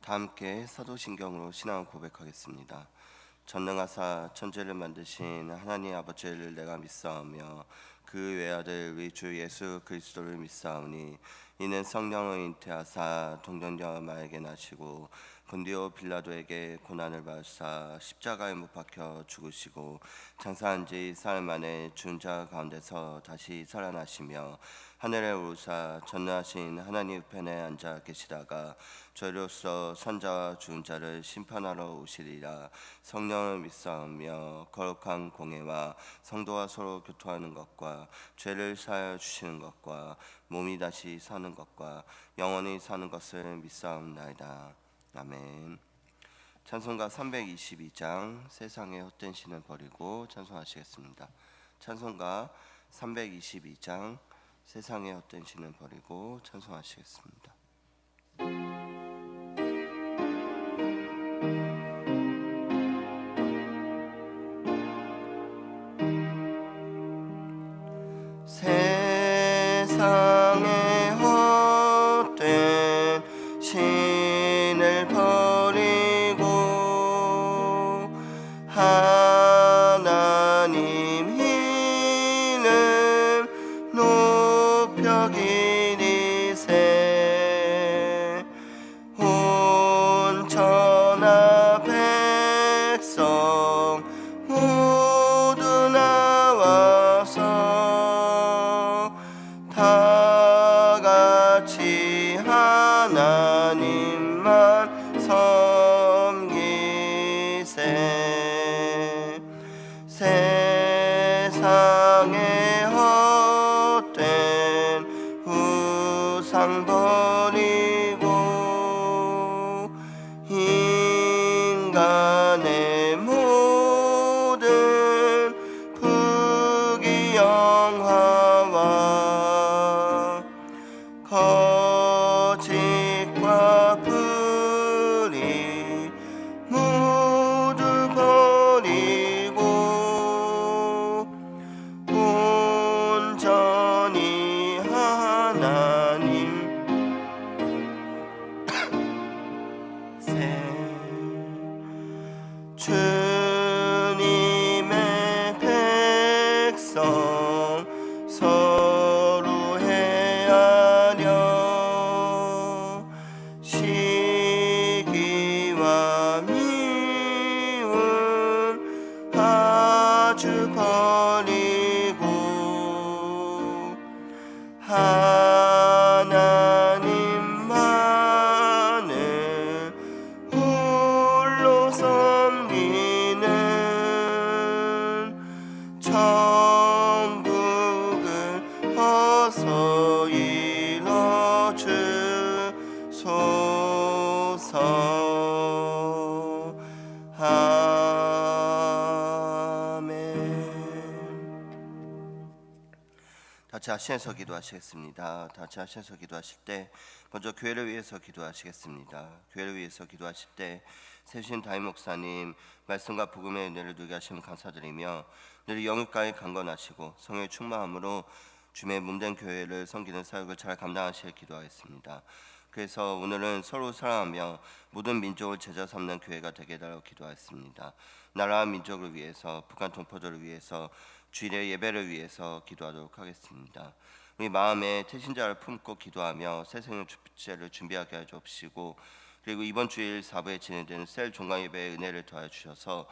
다 함께 사도신경으로 신앙을 고백하겠습니다. 전능하사 천지를 만드신 하나님 아버지를 내가 믿사오며 그 외아들 우리 주 예수 그리스도를 믿사오니 이는 성령을 잉태하사 동정녀 마에게 나시고 본디오 빌라도에게 고난을 받으사 십자가에 못 박혀 죽으시고 장사한 지 사흘 만에 죽은 자 가운데서 다시 살아나시며 하늘에 오르사 전능하신 하나님 우편에 앉아 계시다가 저희로서 산자와 죽은 자를 심판하러 오시리라. 성령을 믿사오며 거룩한 공예와 성도와 서로 교통하는 것과 죄를 사하여 주시는 것과 몸이 다시 사는 것과 영원히 사는 것을 믿사옵나이다. 아멘. 찬송가 322장 세상의 헛된 신을 버리고 찬송하시겠습니다. 찬송가 322장 세상의 헛된 신을 버리고 찬송하시겠습니다. 세상의 헛된 신을 버리고 하나님 이름 높여 기리세. 온 천하 백성 모두 나와서 다 같이 하나님만 섬기세. 세상의 헛된 우상 버리고 인간의 모든 부귀영화와 거짓과 불의 모두 버리고 온전히 하나님 주님의 백성 서로 헤아려 시기와 미움 아주 버리고 하나님만을 홀로 섬기는 천국을 어서 이뤄 주소서. 아멘. 같이 하시면서 기도하시겠습니다. 같이 하시면서 기도하실 때 먼저 교회를 위해서 기도하시겠습니다. 교회를 위해서 기도하실 때 세신 담임 목사님 말씀과 복음의 은혜를 누리게 하시면 감사드리며 늘 영육가에 강건하시고 성령의 충만함으로 주의 몸된 교회를 섬기는 사역을 잘 감당하시길 기도하겠습니다. 그래서 오늘은 서로 사랑하며 모든 민족을 제자 삼는 교회가 되게 해달라고 기도하겠습니다. 나라와 민족을 위해서, 북한 동포들을 위해서, 주일의 예배를 위해서 기도하도록 하겠습니다. 우리 마음에 태신자를 품고 기도하며 새 생명 축제를 준비하게 해 주옵시고, 그리고 이번 주일 4부에 진행되는 셀 종강 예배의 은혜를 더해 주셔서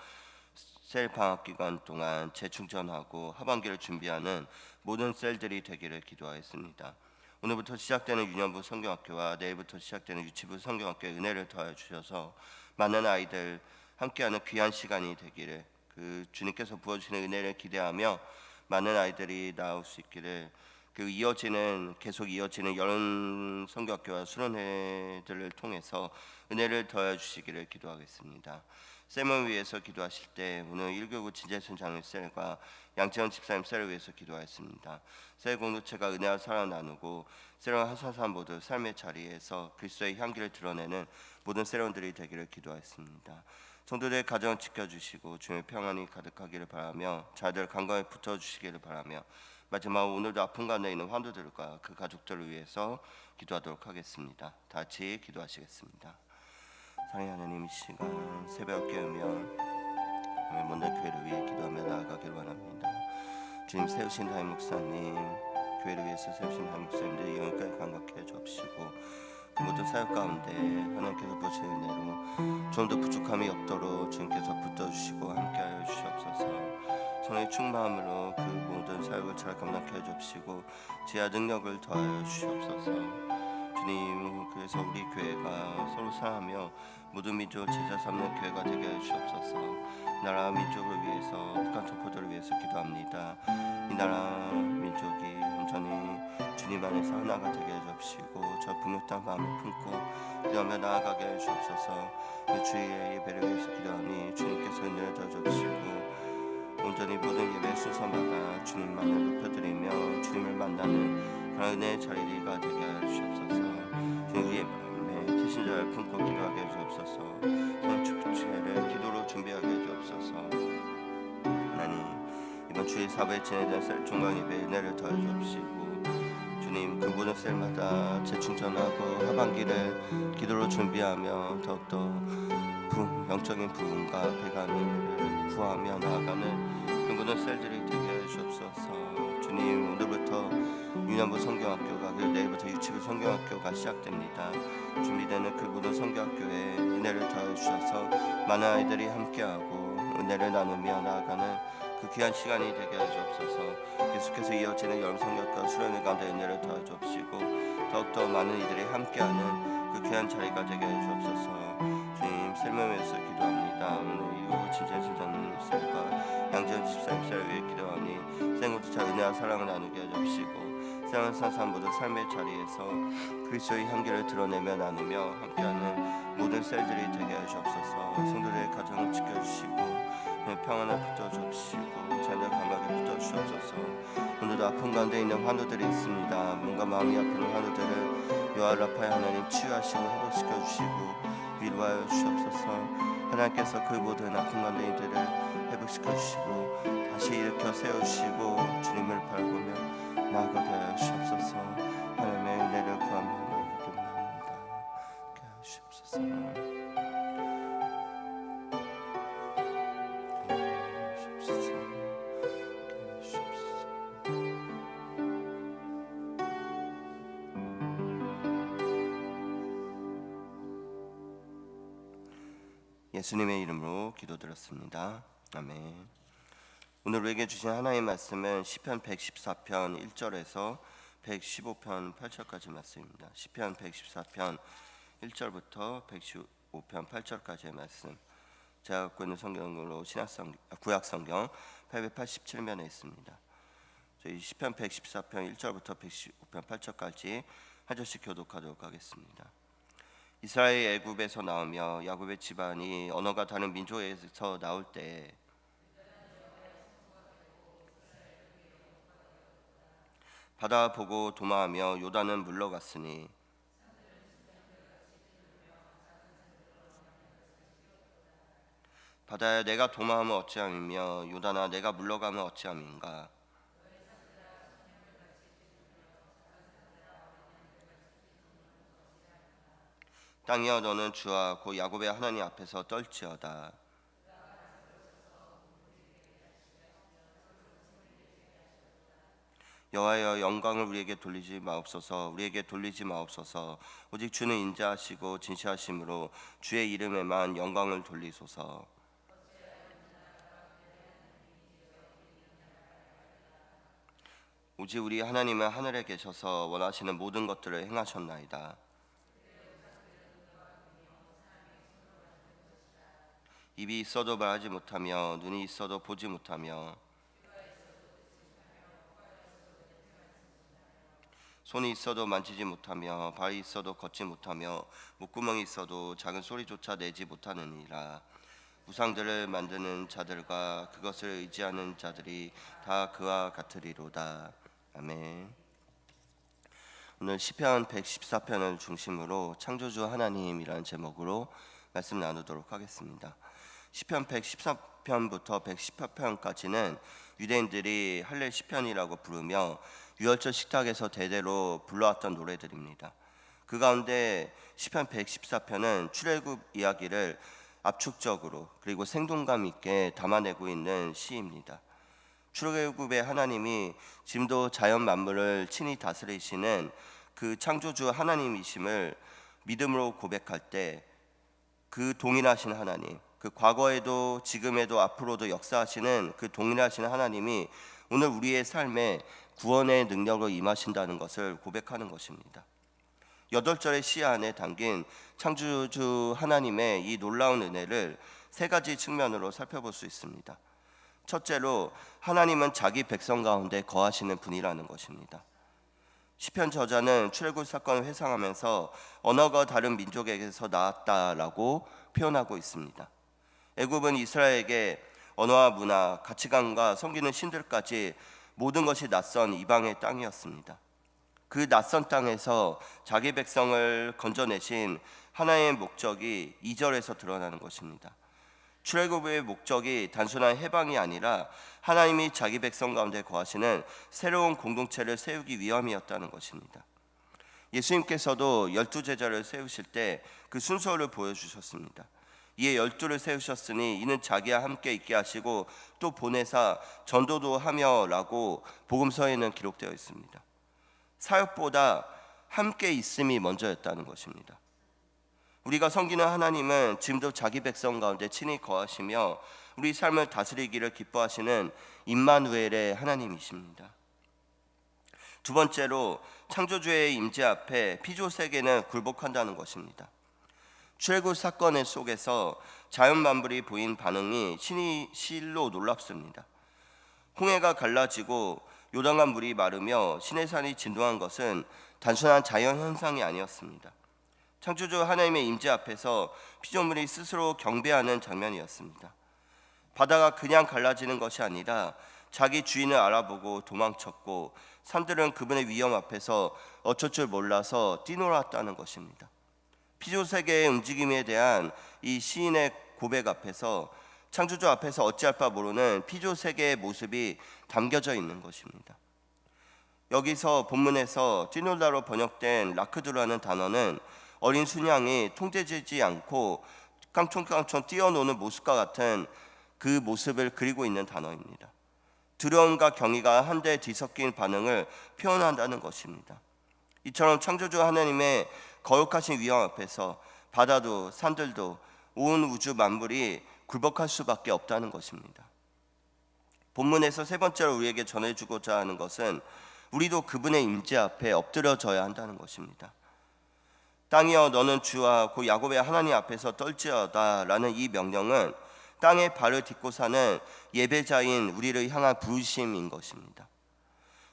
셀 방학 기간 동안 재충전하고 하반기를 준비하는 모든 셀들이 되기를 기도하겠습니다. 오늘부터 시작되는 유년부 성경학교와 내일부터 시작되는 유치부 성경학교의 은혜를 더해 주셔서 많은 아이들 함께하는 귀한 시간이 되기를, 그 주님께서 부어주시는 은혜를 기대하며 많은 아이들이 나올 수 있기를, 그 계속 이어지는 여름 성경학교와 수련회들을 통해서 은혜를 더해 주시기를 기도하겠습니다. 쌤을 위해서 기도하실 때 오늘 1교구 진재순 장로님 셀과 양채원 집사님 셀을 위해서 기도하였습니다. 셀 공동체가 은혜와 사랑을 나누고 셀원 하사산 모두 삶의 자리에서 그리스도의 향기를 드러내는 모든 셀원들이 되기를 기도하였습니다. 성도들의 가정을 지켜주시고 주님의 평안이 가득하기를 바라며 잘들 강건히 붙어주시기를 바라며 마지막으로 오늘도 아픈 가운데 있는 환우들과 그 가족들을 위해서 기도하도록 하겠습니다. 다 같이 기도하시겠습니다. 사랑의 하나님, 이 시간 새벽 깨우며 먼저 교회를 위해 기도하며 나아가길 원합니다. 주님, 세우신 담임 목사님, 교회를 위해서 세우신 담임 목사님들이 영혼까지 감각해 주옵시고 그 모든 사역 가운데 하나님께서 보시는 은혜로 좀 더 부족함이 없도록 주님께서 붙들어주시고 함께하여 주시옵소서. 성령의 충만함으로 그 모든 사역을 잘 감당해 주옵시고 지하 능력을 더하여 주시옵소서. 주님, 그래서 우리 교회가 서로 사랑하며 모든 민족 제자 삼는 교회가 되게 해 주옵소서. 나라 민족을 위해서, 북한 동포들을 위해서 기도합니다. 이 나라 민족이 온전히 주님 안에서 하나가 되게 해 주옵시고 저 분노한 마음을 품고 기도하며 나아가게 해 주옵소서. 주의 예배를 위해서 기도하니 주님께서 은혜를 더 주옵시고 온전히 모든 예배 순서마다 주님만을 높여드리며 주님을 만나는 그런 은혜의 자리가 되게 해 주옵소서. 주님, 우리의 마음에 태신자를 품고 기도하게 해 주옵소서. 오늘 축제를 기도로 준비하게 해 주옵소서. 하나님, 이번 주일 사부에 진행된 종강 예배 은혜를 더해 주옵시고 주님, 그 모든 셀마다 재충전하고 하반기를 기도로 준비하며 더욱더 영적인 부흥과 배가는 은혜를 구하며 나아가는 그 모든 셀들이 되게 해 주옵소서. 주님, 오늘부터 유년부 성경학교가 그리고 내일부터 유치부 성경학교가 시작됩니다. 준비되는 그 모든 성경학교에 은혜를 더해 주셔서 많은 아이들이 함께하고 은혜를 나누며 나아가는 그 귀한 시간이 되게 해 주옵소서. 계속해서 이어지는 여름성경학교 수련회 가운데 은혜를 더해 주옵시고 더욱더 많은 이들이 함께하는 그 귀한 자리가 되게 해 주옵소서. 주님, 셀명에서 기도합니다. 오늘 이후 진재신전 셀과 양재현 집사님 셀을 위해 기도하니 생모두 자 은혜와 사랑을 나누게 해 주옵시고 세상을 사는 모든 삶의 자리에서 그리스도의 향기를 드러내며 나누며 함께하는 모든 셀들이 되게 해 주옵소서. 성도들의 가정을 지켜주시고 평안을 붙여주시고 자녀 감각에 붙여주옵소서. 오늘도 아픈 가운데 있는 환우들이 있습니다. 몸과 마음이 아픈 환우들을 여호와 라파의 하나님 치유하시고 회복시켜주시고 위로하여 주옵소서. 하나님께서 그 모든 아픈 가운데 이들을 회복시켜주시고 다시 일으켜 세우시고 주님을 바라보며 나아가게 하여 주옵소서. 하나님의 은혜를 구하며 나아가기를 원합니다. 그렇게 하여 주옵소서. 예수님의 이름으로 기도드렸습니다. 아멘. 오늘 우리에게 주신 하나님의 말씀은 시편 114편 1절에서 115편 8절까지 말씀입니다. 시편 114편 1절부터 115편 8절까지의 말씀. 제가 갖고 있는 성경으로 구약성경 887면에 있습니다. 저희 시편 114편 1절부터 115편 8절까지 한 절씩 교독하도록 하겠습니다. 이스라엘이 애굽에서 나오며 야곱의 집안이 언어가 다른 민족에서 나올 때 바다 보고 도마하며 요단은 물러갔으니 바다야 내가 도마하면 어찌함이며 요단아 내가 물러가면 어찌함인가. 땅이여 너는 주와 곧 야곱의 하나님 앞에서 떨지어다. 여호와여 영광을 우리에게 돌리지 마옵소서. 우리에게 돌리지 마옵소서. 오직 주는 인자하시고 진실하심으로 주의 이름에만 영광을 돌리소서. 오직 우리 하나님은 하늘에 계셔서 원하시는 모든 것들을 행하셨나이다. 입이 있어도 말하지 못하며 눈이 있어도 보지 못하며 손이 있어도 만지지 못하며 발이 있어도 걷지 못하며 목구멍이 있어도 작은 소리조차 내지 못하느니라. 우상들을 만드는 자들과 그것을 의지하는 자들이 다 그와 같으리로다. 아멘. 오늘 시편 114편을 중심으로 창조주 하나님이라는 제목으로 말씀 나누도록 하겠습니다. 시편 114편부터 118편까지는 유대인들이 할렐 시편이라고 부르며 유월절 식탁에서 대대로 불러왔던 노래들입니다. 그 가운데 시편 114편은 출애굽 이야기를 압축적으로 그리고 생동감 있게 담아내고 있는 시입니다. 출애굽의 하나님이 지금도 자연 만물을 친히 다스리시는 그 창조주 하나님이심을 믿음으로 고백할 때 그 동일하신 하나님, 그 과거에도 지금에도 앞으로도 역사하시는 그 동일하신 하나님이 오늘 우리의 삶에 구원의 능력으로 임하신다는 것을 고백하는 것입니다. 8절의 시 안에 담긴 창조주 하나님의 이 놀라운 은혜를 세 가지 측면으로 살펴볼 수 있습니다. 첫째로 하나님은 자기 백성 가운데 거하시는 분이라는 것입니다. 시편 저자는 출애굽 사건을 회상하면서 언어가 다른 민족에게서 나왔다라고 표현하고 있습니다. 애굽은 이스라엘에게 언어와 문화, 가치관과 섬기는 신들까지 모든 것이 낯선 이방의 땅이었습니다. 그 낯선 땅에서 자기 백성을 건져내신 하나님의 목적이 2절에서 드러나는 것입니다. 출애굽의 목적이 단순한 해방이 아니라 하나님이 자기 백성 가운데 거하시는 새로운 공동체를 세우기 위함이었다는 것입니다. 예수님께서도 12제자를 세우실 때 그 순서를 보여주셨습니다. 이에 12를 세우셨으니 이는 자기와 함께 있게 하시고 또 보내사 전도도 하며 라고 복음서에는 기록되어 있습니다. 사역보다 함께 있음이 먼저였다는 것입니다. 우리가 섬기는 하나님은 지금도 자기 백성 가운데 친히 거하시며 우리 삶을 다스리기를 기뻐하시는 임마누엘의 하나님이십니다. 두 번째로 창조주의 임재 앞에 피조세계는 굴복한다는 것입니다. 출애굽 사건 속에서 자연 만물이 보인 반응이 실로 놀랍습니다. 홍해가 갈라지고 요단강 물이 마르며 시내산이 진동한 것은 단순한 자연 현상이 아니었습니다. 창조주 하나님의 임재 앞에서 피조물이 스스로 경배하는 장면이었습니다. 바다가 그냥 갈라지는 것이 아니라 자기 주인을 알아보고 도망쳤고 산들은 그분의 위험 앞에서 어쩔 줄 몰라서 뛰놀았다는 것입니다. 피조세계의 움직임에 대한 이 시인의 고백 앞에서 창조주 앞에서 어찌할 바 모르는 피조세계의 모습이 담겨져 있는 것입니다. 여기서 본문에서 뛰놀다로 번역된 라크드라는 단어는 어린 순양이 통제되지 않고 깡총깡총 뛰어노는 모습과 같은 그 모습을 그리고 있는 단어입니다. 두려움과 경의가 한데 뒤섞인 반응을 표현한다는 것입니다. 이처럼 창조주 하나님의 거룩하신 위엄 앞에서 바다도 산들도 온 우주 만물이 굴복할 수밖에 없다는 것입니다. 본문에서 세 번째로 우리에게 전해주고자 하는 것은 우리도 그분의 임재 앞에 엎드려져야 한다는 것입니다. 땅이여 너는 주와 고 야곱의 하나님 앞에서 떨지어다 라는 이 명령은 땅에 발을 딛고 사는 예배자인 우리를 향한 부르심인 것입니다.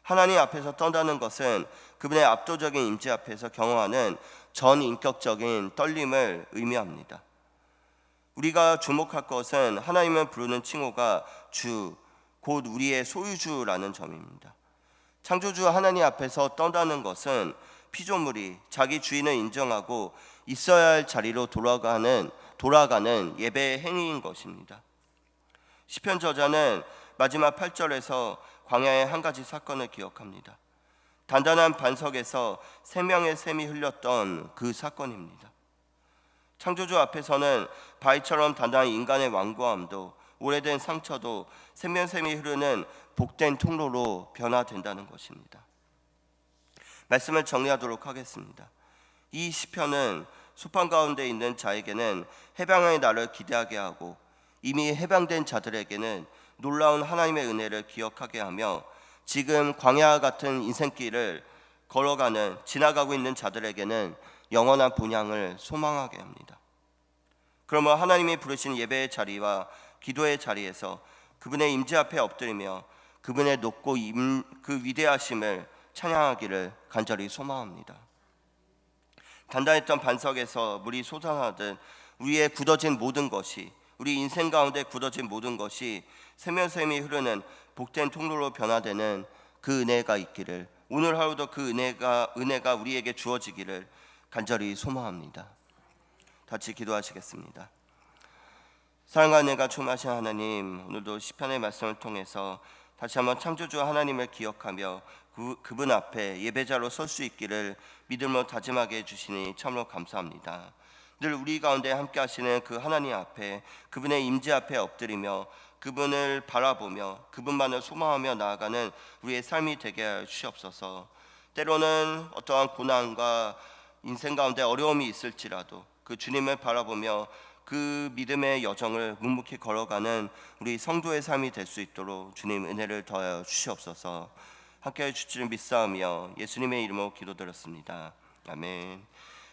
하나님 앞에서 떤다는 것은 그분의 압도적인 임재 앞에서 경험하는 전인격적인 떨림을 의미합니다. 우리가 주목할 것은 하나님을 부르는 칭호가 주, 곧 우리의 소유주라는 점입니다. 창조주 하나님 앞에서 떤다는 것은 피조물이 자기 주인을 인정하고 있어야 할 자리로 돌아가는 예배의 행위인 것입니다. 시편 저자는 마지막 8절에서 광야의 한 가지 사건을 기억합니다. 단단한 반석에서 생명의 샘이 흘렸던 그 사건입니다. 창조주 앞에서는 바위처럼 단단한 인간의 완고함도 오래된 상처도 생명샘이 흐르는 복된 통로로 변화된다는 것입니다. 말씀을 정리하도록 하겠습니다. 이 시편은 소판 가운데 있는 자에게는 해방의 날을 기대하게 하고 이미 해방된 자들에게는 놀라운 하나님의 은혜를 기억하게 하며 지금 광야 같은 인생길을 걸어가는 지나가고 있는 자들에게는 영원한 본향을 소망하게 합니다. 그러므로 하나님이 부르신 예배의 자리와 기도의 자리에서 그분의 임재 앞에 엎드리며 그분의 높고 그 위대하심을 찬양하기를 간절히 소망합니다. 단단했던 반석에서 물이 솟아나듯 우리의 굳어진 모든 것이, 우리 인생 가운데 굳어진 모든 것이 생명샘이 흐르는 복된 통로로 변화되는 그 은혜가 있기를, 오늘 하루도 그 은혜가 우리에게 주어지기를 간절히 소망합니다. 같이 기도하시겠습니다. 사랑과 은혜가 충만하신 하나님, 오늘도 시편의 말씀을 통해서 다시 한번 창조주 하나님을 기억하며 그분 앞에 예배자로 설 수 있기를 믿음으로 다짐하게 해주시니 참으로 감사합니다. 늘 우리 가운데 함께 하시는 그 하나님 앞에, 그분의 임재 앞에 엎드리며 그분을 바라보며 그분만을 소망하며 나아가는 우리의 삶이 되게 하여 주시옵소서. 때로는 어떠한 고난과 인생 가운데 어려움이 있을지라도 그 주님을 바라보며 그 믿음의 여정을 묵묵히 걸어가는 우리 성도의 삶이 될 수 있도록 주님 은혜를 더하여 주시옵소서. 함께해 주시는 믿사오며 예수님의 이름으로 기도드렸습니다. 아멘.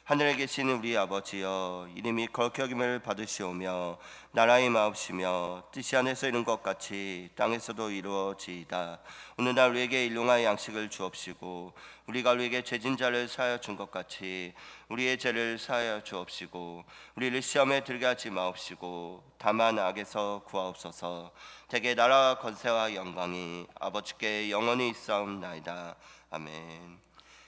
하늘에 계신 우리 아버지여, 이름이 거룩히 여김을 받으시오며 나라의 마옵시며 뜻이 하늘에서 이룬 것 같이 땅에서도 이루어지이다. 오늘날 우리에게 일용할 양식을 주옵시고 우리가 우리에게 죄진 자를 사하여 준 것 같이 우리의 죄를 사하여 주옵시고 우리를 시험에 들게 하지 마옵시고 다만 악에서 구하옵소서. 대개 나라와 권세와 영광이 아버지께 영원히 있사옵나이다. 아멘.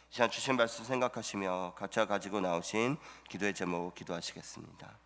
시간 주신 말씀 생각하시며 각자 가지고 나오신 기도의 제목 기도하시겠습니다.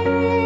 주